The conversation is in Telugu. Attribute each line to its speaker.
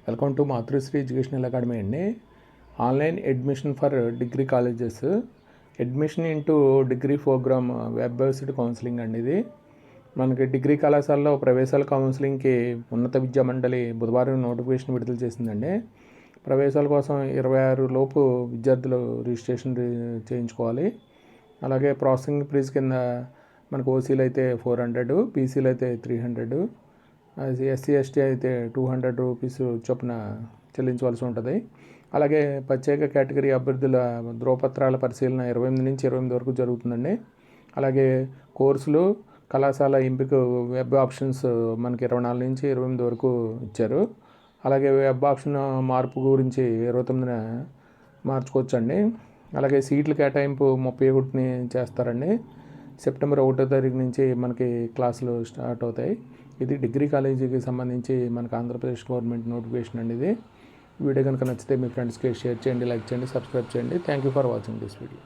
Speaker 1: Welcome to Matrusri educational academy అండి. Online admission for degree colleges, admission into degree program web based counselling అండి. ఇది మనకి డిగ్రీ కళాశాలలో ప్రవేశాల కౌన్సిలింగ్కి ఉన్నత విద్యా మండలి బుధవారం నోటిఫికేషన్ విడుదల చేసిందండి. ప్రవేశాల కోసం 26 లోపు విద్యార్థులు రిజిస్ట్రేషన్ చేయించుకోవాలి. అలాగే ప్రాసెసింగ్ ఫీజు కింద మనకు ఓసీలు అయితే 400, బీసీలు అయితే 300, ఎస్సీ ఎస్టీ అయితే 200 రూపీస్ చొప్పున చెల్లించవలసి ఉంటుంది. అలాగే ప్రత్యేక కేటగిరీ అభ్యర్థుల ధ్రువపత్రాల పరిశీలన 28 నుంచి 28 వరకు జరుగుతుందండి. అలాగే కోర్సులు కళాశాల ఎంపిక వెబ్ ఆప్షన్స్ మనకి 24 నుంచి 28 వరకు ఇచ్చారు. అలాగే వెబ్ ఆప్షన్ మార్పు గురించి 29న మార్చుకోవచ్చండి. అలాగే సీట్ల కేటాయింపు 31ని చేస్తారండి. సెప్టెంబర్ 1వ తారీఖు నుంచి మనకి క్లాసులు స్టార్ట్ అవుతాయి. ఇది డిగ్రీ కాలేజీకి సంబంధించి మనకు ఆంధ్రప్రదేశ్ గవర్నమెంట్ నోటిఫికేషన్ అండి. ఇది వీడియో కనుక నచ్చితే మీ ఫ్రెండ్స్కి షేర్ చేయండి, లైక్ చేయండి, సబ్స్క్రైబ్ చేయండి. Thank you for watching this video.